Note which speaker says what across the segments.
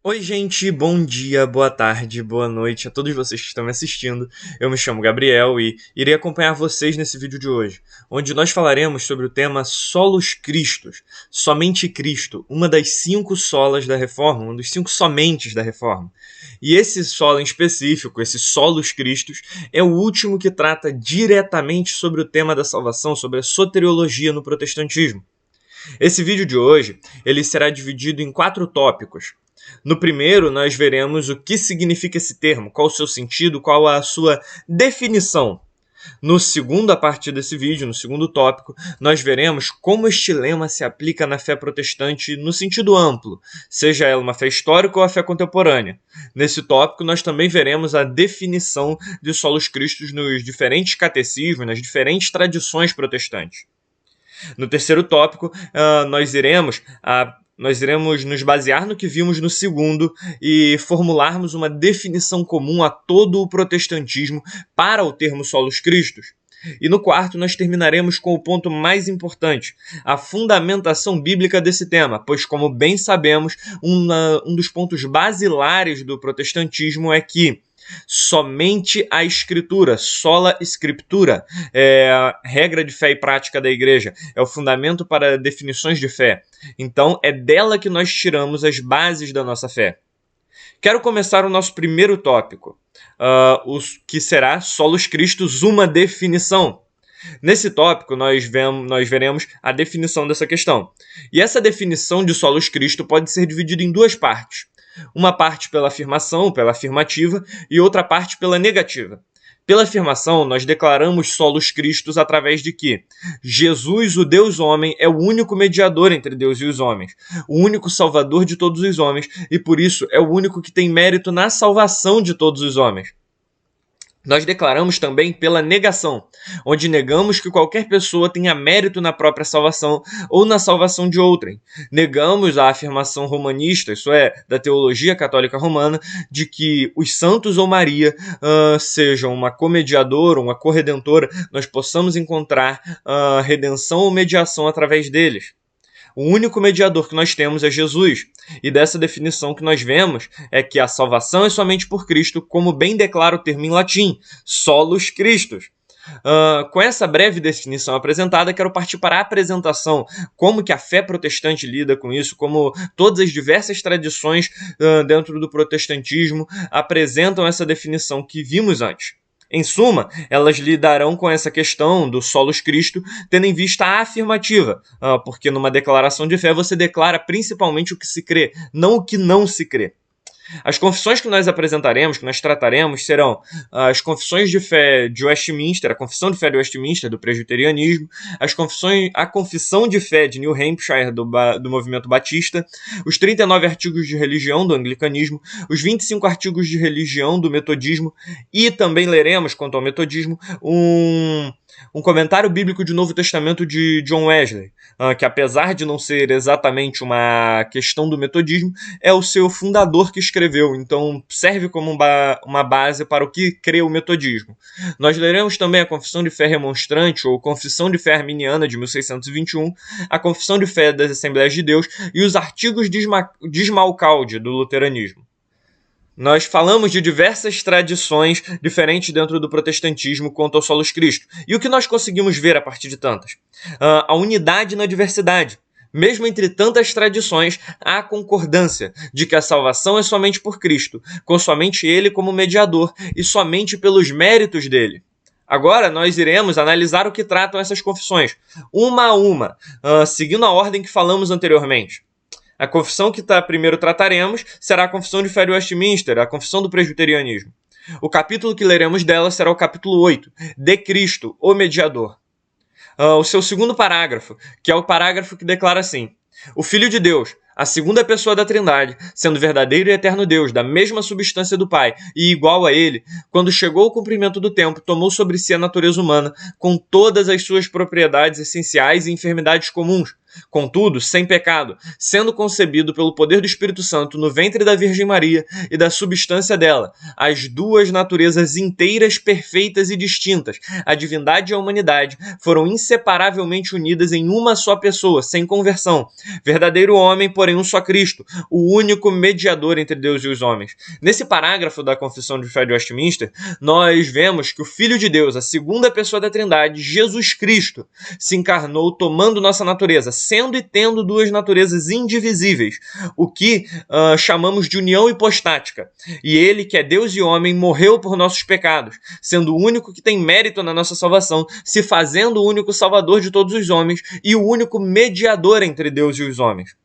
Speaker 1: Oi, gente, bom dia, boa tarde, boa noite a todos vocês que estão me assistindo. Eu me chamo Gabriel e irei acompanhar vocês nesse vídeo de hoje, onde nós falaremos sobre o tema Solos Christus, somente Cristo, uma das 5 solas da Reforma, um dos 5 somentes da Reforma. E esse solo em específico, esse Solos Christus, é o último que trata diretamente sobre o tema da salvação, sobre a soteriologia no protestantismo. Esse vídeo de hoje ele será dividido em 4 tópicos. No primeiro, nós veremos o que significa esse termo, qual o seu sentido, qual a sua definição. No segundo, a partir desse vídeo, no segundo tópico, nós veremos como este lema se aplica na fé protestante no sentido amplo, seja ela uma fé histórica ou a fé contemporânea. Nesse tópico, nós também veremos a definição de solos cristos nos diferentes catecismos, nas diferentes tradições protestantes. No terceiro tópico, nós iremos nos basear no que vimos no segundo e formularmos uma definição comum a todo o protestantismo para o termo solos Christus. E no quarto, nós terminaremos com o ponto mais importante, a fundamentação bíblica desse tema, pois, como bem sabemos, um dos pontos basilares do protestantismo é que somente a Escritura, sola Scriptura, é a regra de fé e prática da Igreja, é o fundamento para definições de fé. Então, é dela que nós tiramos as bases da nossa fé. Quero começar o nosso primeiro tópico, o que será Solos Christus, uma definição. Nesse tópico, nós veremos a definição dessa questão. E essa definição de solos Christus pode ser dividida em 2 partes. Uma parte pela afirmação, pela afirmativa, e outra parte pela negativa. Pela afirmação, nós declaramos solos Christus através de que Jesus, o Deus homem, é o único mediador entre Deus e os homens, o único salvador de todos os homens, e por isso é o único que tem mérito na salvação de todos os homens. Nós declaramos também pela negação, onde negamos que qualquer pessoa tenha mérito na própria salvação ou na salvação de outrem. Negamos a afirmação romanista, isso é, da teologia católica romana, de que os santos ou Maria sejam uma comediadora, uma corredentora, nós possamos encontrar redenção ou mediação através deles. O único mediador que nós temos é Jesus. E dessa definição que nós vemos é que a salvação é somente por Cristo, como bem declara o termo em latim, solos Christus. Com essa breve definição apresentada, quero partir para a apresentação, como que a fé protestante lida com isso, como todas as diversas tradições dentro do protestantismo apresentam essa definição que vimos antes. Em suma, elas lidarão com essa questão do solos Christus, tendo em vista a afirmativa, porque numa declaração de fé você declara principalmente o que se crê, não o que não se crê. As confissões que nós apresentaremos, que nós trataremos, serão as confissões de fé de Westminster, a confissão de fé de Westminster, do presbiterianismo, a confissão de fé de New Hampshire, do movimento batista, os 39 artigos de religião do anglicanismo, os 25 artigos de religião do metodismo, e também leremos, quanto ao metodismo, um comentário bíblico do Novo Testamento de John Wesley, que apesar de não ser exatamente uma questão do metodismo, é o seu fundador que escreveu, então serve como uma base para o que crê o metodismo. Nós leremos também a Confissão de Fé Remonstrante, ou Confissão de Fé Arminiana, de 1621, a Confissão de Fé das Assembleias de Deus e os artigos de Smalcalde, do luteranismo. Nós falamos de diversas tradições diferentes dentro do protestantismo quanto ao solos Christus. E o que nós conseguimos ver a partir de tantas? A unidade na diversidade. Mesmo entre tantas tradições, há concordância de que a salvação é somente por Cristo, com somente Ele como mediador e somente pelos méritos dele. Agora nós iremos analisar o que tratam essas confissões, uma a uma, seguindo a ordem que falamos anteriormente. A confissão que primeiro trataremos será a Confissão de Fé de Westminster, a Confissão do Presbiterianismo. O capítulo que leremos dela será o capítulo 8, de Cristo, o Mediador. O seu segundo parágrafo, que é o parágrafo que declara assim: o Filho de Deus, a segunda pessoa da Trindade, sendo verdadeiro e eterno Deus, da mesma substância do Pai e igual a Ele, quando chegou o cumprimento do tempo, tomou sobre si a natureza humana, com todas as suas propriedades essenciais e enfermidades comuns, contudo, sem pecado, sendo concebido pelo poder do Espírito Santo no ventre da Virgem Maria e da substância dela, as duas naturezas inteiras, perfeitas e distintas, a divindade e a humanidade, foram inseparavelmente unidas em uma só pessoa, sem conversão. Verdadeiro homem, porém um só Cristo, o único mediador entre Deus e os homens. Nesse parágrafo da Confissão de Fé de Westminster, nós vemos que o Filho de Deus, a segunda pessoa da Trindade, Jesus Cristo, se encarnou tomando nossa natureza, sendo e tendo duas naturezas indivisíveis, o que chamamos de união hipostática. E ele, que é Deus e homem, morreu por nossos pecados, sendo o único que tem mérito na nossa salvação, se fazendo o único salvador de todos os homens e o único mediador entre Deus e os homens.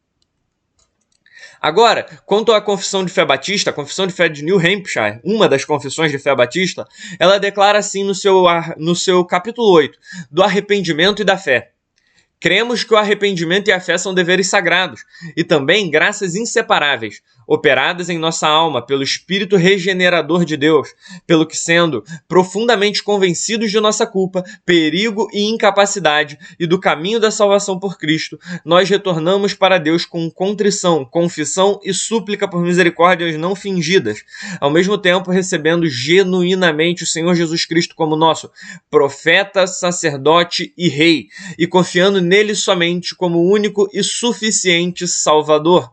Speaker 1: Agora, quanto à Confissão de Fé Batista, a Confissão de Fé de New Hampshire, uma das confissões de fé batista, ela declara assim no seu capítulo 8, do arrependimento e da fé. Cremos que o arrependimento e a fé são deveres sagrados e também graças inseparáveis, operadas em nossa alma pelo Espírito regenerador de Deus, pelo que, sendo profundamente convencidos de nossa culpa, perigo e incapacidade e do caminho da salvação por Cristo, nós retornamos para Deus com contrição, confissão e súplica por misericórdias não fingidas, ao mesmo tempo recebendo genuinamente o Senhor Jesus Cristo como nosso profeta, sacerdote e rei, e confiando nele somente como único e suficiente Salvador.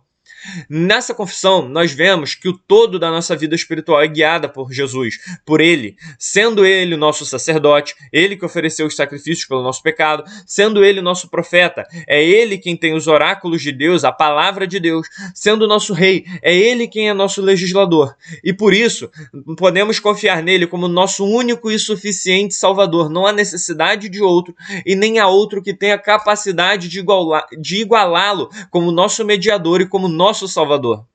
Speaker 1: Nessa confissão, nós vemos que o todo da nossa vida espiritual é guiada por Jesus, por Ele, sendo Ele o nosso sacerdote, Ele que ofereceu os sacrifícios pelo nosso pecado, sendo Ele o nosso profeta, é Ele quem tem os oráculos de Deus, a palavra de Deus, sendo o nosso rei, é Ele quem é nosso legislador. E por isso, podemos confiar nele como nosso único e suficiente Salvador. Não há necessidade de outro e nem há outro que tenha capacidade de igualá-lo como nosso mediador e como nosso Salvador.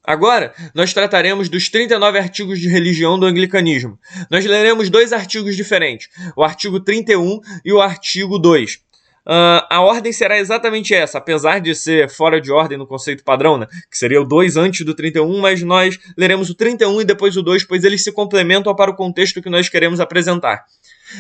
Speaker 1: Agora, nós trataremos dos 39 artigos de religião do anglicanismo. Nós leremos dois artigos diferentes, o artigo 31 e o artigo 2. A ordem será exatamente essa, apesar de ser fora de ordem no conceito padrão, né? Que seria o 2 antes do 31, mas nós leremos o 31 e depois o 2, pois eles se complementam para o contexto que nós queremos apresentar.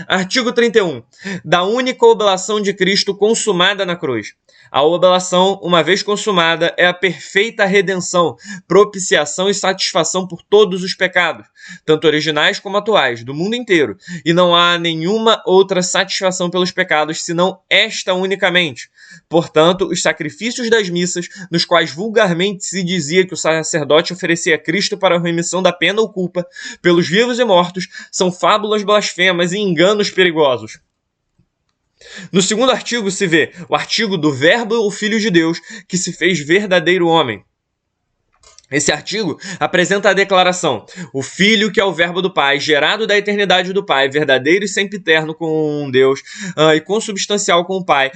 Speaker 1: Artigo 31. Da única oblação de Cristo consumada na cruz. A oblação, uma vez consumada, é a perfeita redenção, propiciação e satisfação por todos os pecados, tanto originais como atuais, do mundo inteiro, e não há nenhuma outra satisfação pelos pecados, senão esta unicamente. Portanto, os sacrifícios das missas, nos quais vulgarmente se dizia que o sacerdote oferecia a Cristo para a remissão da pena ou culpa, pelos vivos e mortos, são fábulas blasfemas e enganos perigosos. No segundo artigo se vê o artigo do Verbo, o Filho de Deus, que se fez verdadeiro homem. Esse artigo apresenta a declaração: o Filho, que é o Verbo do Pai, gerado da eternidade do Pai, verdadeiro e sempiterno com Deus e consubstancial com o Pai,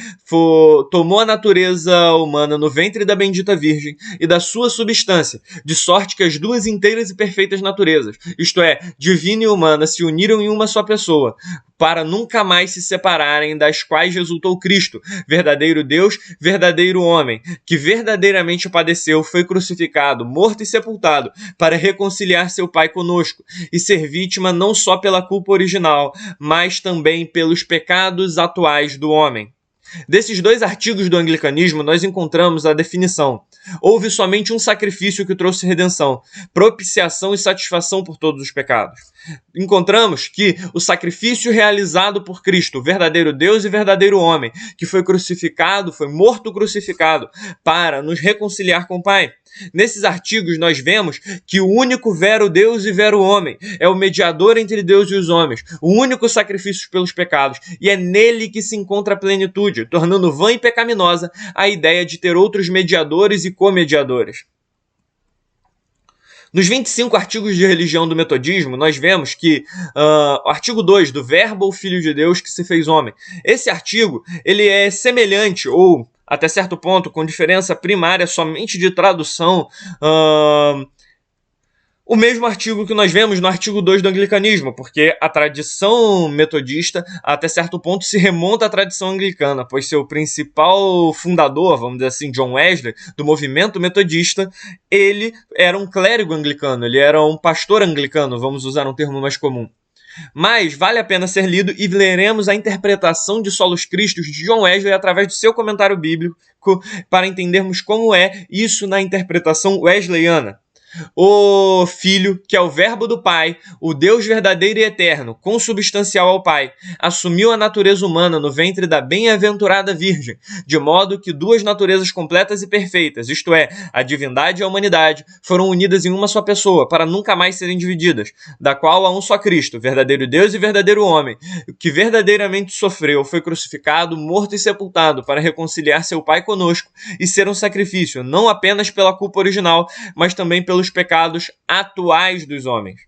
Speaker 1: tomou a natureza humana no ventre da bendita Virgem e da sua substância, de sorte que as duas inteiras e perfeitas naturezas, isto é, divina e humana, se uniram em uma só pessoa, para nunca mais se separarem, das quais resultou Cristo, verdadeiro Deus, verdadeiro homem, que verdadeiramente padeceu, foi crucificado, morto e sepultado, para reconciliar seu Pai conosco, e ser vítima não só pela culpa original, mas também pelos pecados atuais do homem. Desses dois artigos do anglicanismo, nós encontramos a definição: houve somente um sacrifício que trouxe redenção, propiciação e satisfação por todos os pecados. Encontramos que o sacrifício realizado por Cristo, verdadeiro Deus e verdadeiro homem, que foi crucificado, foi morto crucificado, para nos reconciliar com o Pai. Nesses artigos nós vemos que o único vero Deus e vero homem é o mediador entre Deus e os homens, o único sacrifício pelos pecados, e é nele que se encontra a plenitude, tornando vã e pecaminosa a ideia de ter outros mediadores e comediadores. Nos 25 artigos de religião do metodismo, nós vemos que o artigo 2, do Verbo, o Filho de Deus, que se fez homem. Esse artigo ele é semelhante, ou até certo ponto, com diferença primária somente de tradução, o mesmo artigo que nós vemos no artigo 2 do anglicanismo, porque a tradição metodista, até certo ponto, se remonta à tradição anglicana, pois seu principal fundador, vamos dizer assim, John Wesley, do movimento metodista, ele era um clérigo anglicano, ele era um pastor anglicano, vamos usar um termo mais comum. Mas vale a pena ser lido e leremos a interpretação de Solos Cristos de John Wesley através do seu comentário bíblico para entendermos como é isso na interpretação wesleyana. O Filho, que é o Verbo do Pai, o Deus verdadeiro e eterno, consubstancial ao Pai, assumiu a natureza humana no ventre da bem-aventurada Virgem, de modo que duas naturezas completas e perfeitas, isto é, a divindade e a humanidade, foram unidas em uma só pessoa, para nunca mais serem divididas, da qual há um só Cristo, verdadeiro Deus e verdadeiro homem, que verdadeiramente sofreu, foi crucificado, morto e sepultado, para reconciliar seu Pai conosco e ser um sacrifício, não apenas pela culpa original, mas também pelos pecados atuais dos homens.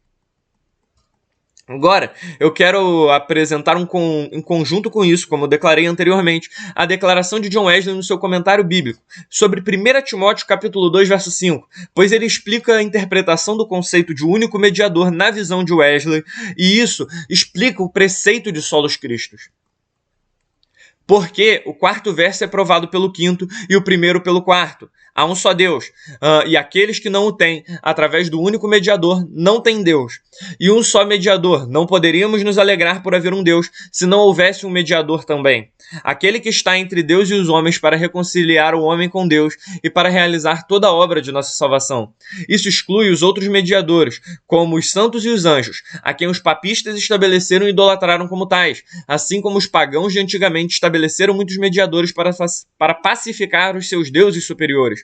Speaker 1: Agora, eu quero apresentar em conjunto com isso, como eu declarei anteriormente, a declaração de John Wesley no seu comentário bíblico sobre 1 Timóteo capítulo 2, verso 5, pois ele explica a interpretação do conceito de único mediador na visão de Wesley, e isso explica o preceito de solos cristos. Porque o quarto verso é provado pelo quinto e o primeiro pelo quarto. Há um só Deus, e aqueles que não o têm, através do único mediador, não têm Deus. E um só mediador, não poderíamos nos alegrar por haver um Deus, se não houvesse um mediador também. Aquele que está entre Deus e os homens para reconciliar o homem com Deus e para realizar toda a obra de nossa salvação. Isso exclui os outros mediadores, como os santos e os anjos, a quem os papistas estabeleceram e idolatraram como tais, assim como os pagãos de antigamente estabeleceram muitos mediadores para pacificar os seus deuses superiores.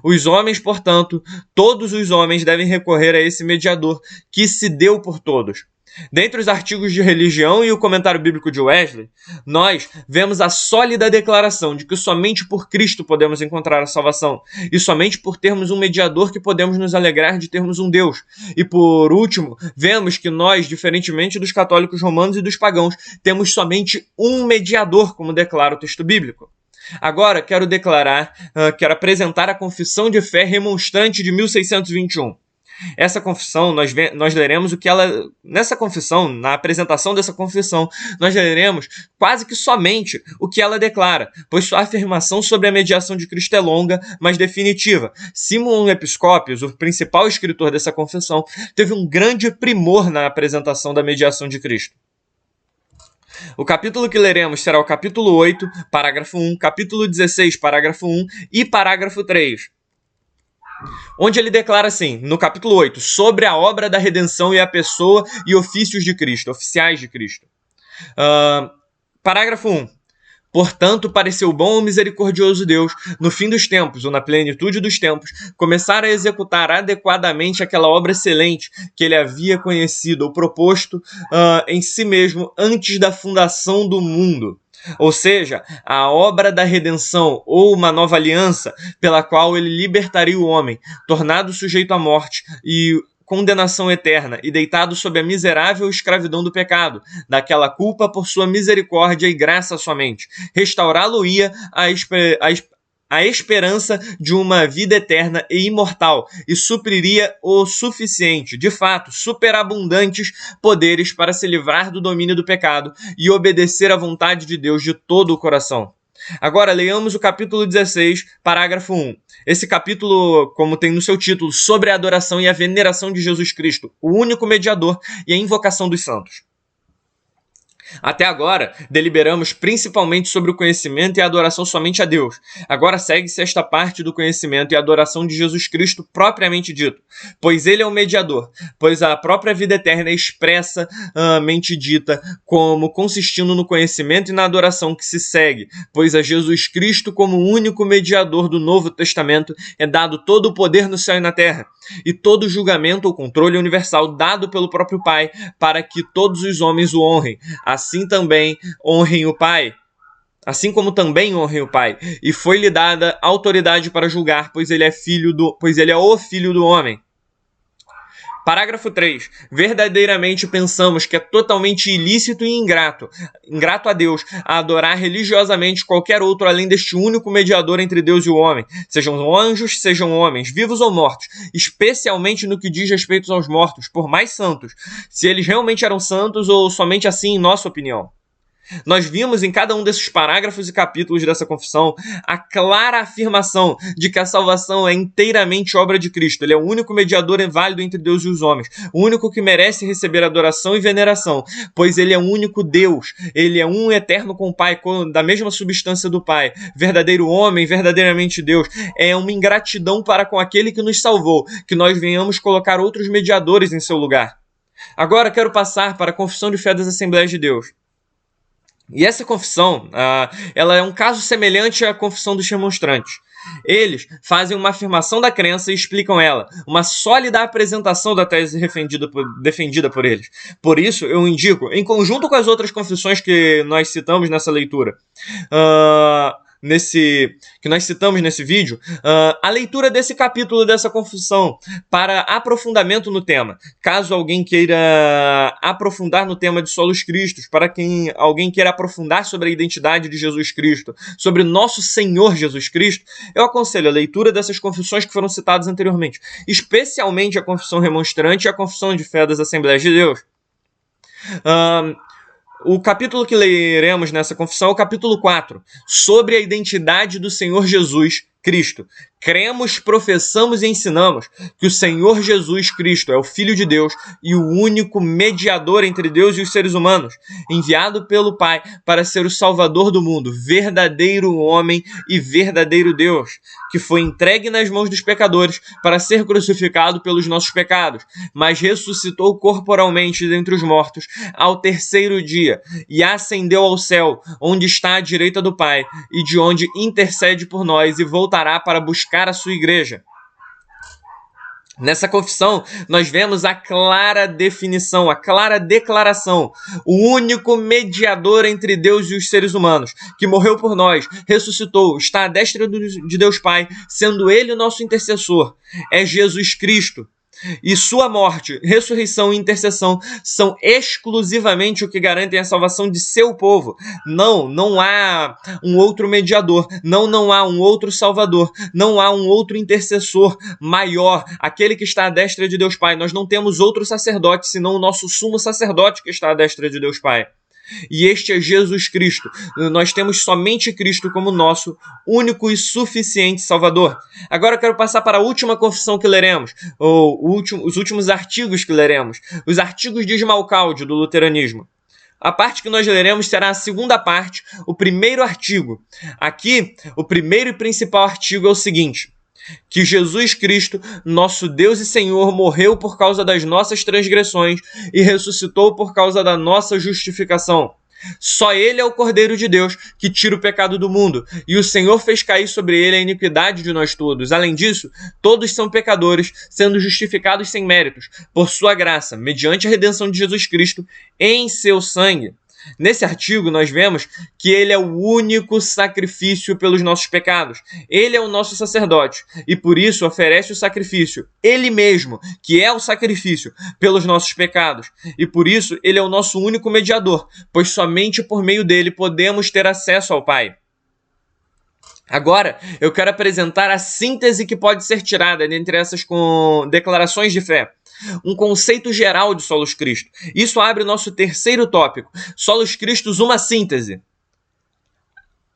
Speaker 1: Os homens, portanto, todos os homens devem recorrer a esse mediador que se deu por todos. Dentre os artigos de religião e o comentário bíblico de Wesley, nós vemos a sólida declaração de que somente por Cristo podemos encontrar a salvação, e somente por termos um mediador que podemos nos alegrar de termos um Deus. E por último, vemos que nós, diferentemente dos católicos romanos e dos pagãos, temos somente um mediador, como declara o texto bíblico. Agora, quero apresentar a Confissão de Fé Remonstrante de 1621. Essa confissão, nós leremos o que ela... Nessa confissão, na apresentação dessa confissão, nós leremos quase que somente o que ela declara, pois sua afirmação sobre a mediação de Cristo é longa, mas definitiva. Simon Episcopius, o principal escritor dessa confissão, teve um grande primor na apresentação da mediação de Cristo. O capítulo que leremos será o capítulo 8, parágrafo 1, capítulo 16, parágrafo 1 e parágrafo 3. Onde ele declara assim, no capítulo 8, sobre a obra da redenção e a pessoa e ofícios de Cristo, oficiais de Cristo. Parágrafo 1. Portanto, pareceu bom e misericordioso Deus, no fim dos tempos, ou na plenitude dos tempos, começar a executar adequadamente aquela obra excelente que ele havia conhecido ou proposto em si mesmo antes da fundação do mundo. Ou seja, a obra da redenção ou uma nova aliança pela qual ele libertaria o homem, tornado sujeito à morte e condenação eterna e deitado sob a miserável escravidão do pecado, daquela culpa por sua misericórdia e graça somente. Restaurá-lo-ia a esperança de uma vida eterna e imortal e supriria o suficiente, de fato, superabundantes poderes para se livrar do domínio do pecado e obedecer à vontade de Deus de todo o coração. Agora, leiamos o capítulo 16, parágrafo 1. Esse capítulo, como tem no seu título, sobre a adoração e a veneração de Jesus Cristo, o único mediador e a invocação dos santos. Até agora, deliberamos principalmente sobre o conhecimento e a adoração somente a Deus. Agora segue-se esta parte do conhecimento e a adoração de Jesus Cristo propriamente dito, pois ele é o mediador, pois a própria vida eterna é expressamente dita como consistindo no conhecimento e na adoração que se segue, pois a Jesus Cristo como único mediador do Novo Testamento é dado todo o poder no céu e na terra, e todo julgamento ou controle universal dado pelo próprio Pai para que todos os homens o honrem. Assim também honrem o Pai. Assim como também honrem o Pai. E foi-lhe dada autoridade para julgar, pois ele é o Filho do Homem. Parágrafo 3. Verdadeiramente pensamos que é totalmente ilícito e ingrato a Deus, a adorar religiosamente qualquer outro além deste único mediador entre Deus e o homem, sejam anjos, sejam homens, vivos ou mortos, especialmente no que diz respeito aos mortos, por mais santos, se eles realmente eram santos ou somente assim em nossa opinião. Nós vimos em cada um desses parágrafos e capítulos dessa confissão a clara afirmação de que a salvação é inteiramente obra de Cristo. Ele é o único mediador válido entre Deus e os homens, o único que merece receber adoração e veneração, pois ele é o único Deus, ele é um eterno com o Pai, da mesma substância do Pai, verdadeiro homem, verdadeiramente Deus. É uma ingratidão para com aquele que nos salvou, que nós venhamos colocar outros mediadores em seu lugar. Agora quero passar para a confissão de fé das Assembleias de Deus. E essa confissão, ela é um caso semelhante à confissão dos remonstrantes. Eles fazem uma afirmação da crença e explicam ela, uma sólida apresentação da tese defendida por eles. Por isso, eu indico, em conjunto com as outras confissões que nós citamos nessa leitura, que nós citamos nesse vídeo, a leitura desse capítulo dessa confissão para aprofundamento no tema. Caso alguém queira aprofundar no tema de solos cristos, para quem alguém queira aprofundar sobre a identidade de Jesus Cristo, sobre nosso Senhor Jesus Cristo, eu aconselho a leitura dessas confissões que foram citadas anteriormente, especialmente a confissão remonstrante e a confissão de fé das Assembleias de Deus. O capítulo que leremos nessa confissão é o capítulo 4, sobre a identidade do Senhor Jesus Cristo. Cremos, professamos e ensinamos que o Senhor Jesus Cristo é o Filho de Deus e o único mediador entre Deus e os seres humanos, enviado pelo Pai para ser o Salvador do mundo, verdadeiro homem e verdadeiro Deus, que foi entregue nas mãos dos pecadores para ser crucificado pelos nossos pecados, mas ressuscitou corporalmente dentre os mortos ao terceiro dia e ascendeu ao céu, onde está à direita do Pai e de onde intercede por nós e voltará para buscar a sua igreja. Nessa confissão, nós vemos a clara definição, a clara declaração, o único mediador entre Deus e os seres humanos, que morreu por nós, ressuscitou, está à destra de Deus Pai, sendo Ele o nosso intercessor, é Jesus Cristo. E sua morte, ressurreição e intercessão são exclusivamente o que garantem a salvação de seu povo. Não há um outro mediador, não há um outro salvador, não há um outro intercessor maior, aquele que está à destra de Deus Pai. Nós não temos outro sacerdote, senão o nosso sumo sacerdote que está à destra de Deus Pai. E este é Jesus Cristo. Nós temos somente Cristo como nosso único e suficiente Salvador. Agora eu quero passar para a última confissão que leremos, os últimos artigos que leremos, os artigos de Esmalcalde do luteranismo. A parte que nós leremos será a segunda parte, o primeiro artigo. Aqui, o primeiro e principal artigo é o seguinte: que Jesus Cristo, nosso Deus e Senhor, morreu por causa das nossas transgressões e ressuscitou por causa da nossa justificação. Só Ele é o Cordeiro de Deus que tira o pecado do mundo, e o Senhor fez cair sobre Ele a iniquidade de nós todos. Além disso, todos são pecadores, sendo justificados sem méritos, por sua graça, mediante a redenção de Jesus Cristo em seu sangue. Nesse artigo, nós vemos que Ele é o único sacrifício pelos nossos pecados. Ele é o nosso sacerdote e, por isso, oferece o sacrifício. Ele mesmo, que é o sacrifício pelos nossos pecados. E, por isso, Ele é o nosso único mediador, pois somente por meio dele podemos ter acesso ao Pai. Agora, eu quero apresentar a síntese que pode ser tirada dentre essas declarações de fé. Um conceito geral de solos Cristo. Isso abre o nosso terceiro tópico. Solos Cristos, uma síntese.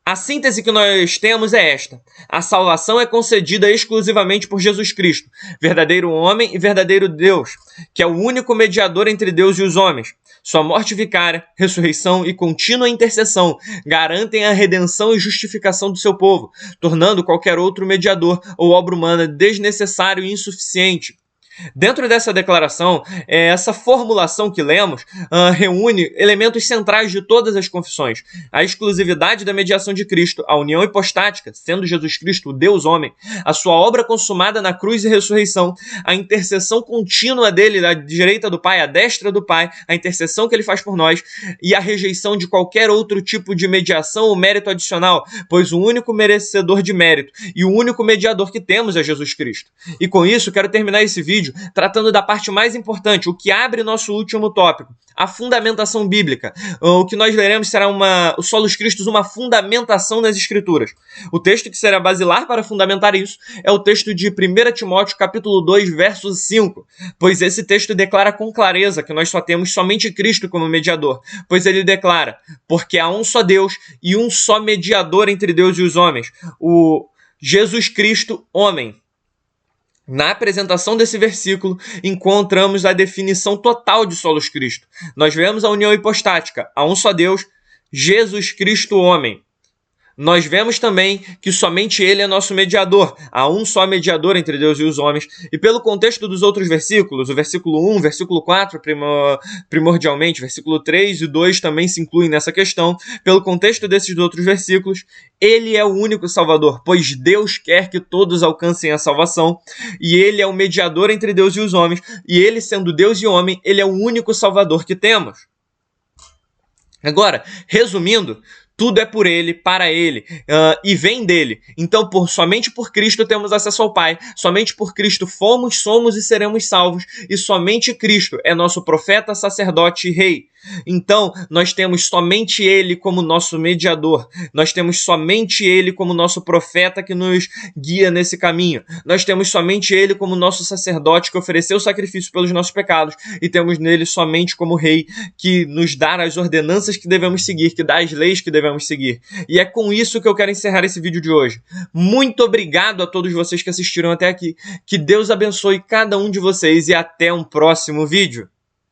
Speaker 1: A síntese que nós temos é esta: a salvação é concedida exclusivamente por Jesus Cristo, verdadeiro homem e verdadeiro Deus, que é o único mediador entre Deus e os homens. Sua morte vicária, ressurreição e contínua intercessão garantem a redenção e justificação do seu povo, tornando qualquer outro mediador ou obra humana desnecessário e insuficiente. Dentro dessa declaração, essa formulação que lemos reúne elementos centrais de todas as confissões: a exclusividade da mediação de Cristo, a união hipostática, sendo Jesus Cristo o Deus-homem, a sua obra consumada na cruz e ressurreição, a intercessão contínua dele à direita do Pai, à destra do Pai, a intercessão que ele faz por nós, e a rejeição de qualquer outro tipo de mediação ou mérito adicional, pois o único merecedor de mérito e o único mediador que temos é Jesus Cristo. E com isso, quero terminar esse vídeo vídeo tratando da parte mais importante, o que abre nosso último tópico, a fundamentação bíblica. O que nós leremos será o Solus Christus, uma fundamentação das Escrituras. O texto que será basilar para fundamentar isso é o texto de 1 Timóteo, capítulo 2, verso 5, pois esse texto declara com clareza que nós só temos somente Cristo como mediador, pois ele declara, porque há um só Deus e um só mediador entre Deus e os homens, o Jesus Cristo, homem. Na apresentação desse versículo, encontramos a definição total de Solus Christo. Nós vemos a união hipostática, há um só Deus, Jesus Cristo, homem. Nós vemos também que somente ele é nosso mediador. Há um só mediador entre Deus e os homens. E pelo contexto dos outros versículos, o versículo 1, versículo 4, primordialmente, versículo 3 e 2 também se incluem nessa questão. Pelo contexto desses outros versículos, ele é o único Salvador, pois Deus quer que todos alcancem a salvação. E ele é o mediador entre Deus e os homens. E ele, sendo Deus e homem, ele é o único Salvador que temos. Agora, resumindo, tudo é por ele, para ele e vem dele. Então, somente por Cristo temos acesso ao Pai. Somente por Cristo fomos, somos e seremos salvos. E somente Cristo é nosso profeta, sacerdote e rei. Então, nós temos somente ele como nosso mediador. Nós temos somente ele como nosso profeta que nos guia nesse caminho. Nós temos somente ele como nosso sacerdote que ofereceu sacrifício pelos nossos pecados. E temos nele somente como rei que nos dá as ordenanças que devemos seguir, que dá as leis que devemos seguir. E é com isso que eu quero encerrar esse vídeo de hoje. Muito obrigado a todos vocês que assistiram até aqui. Que Deus abençoe cada um de vocês e até um próximo vídeo.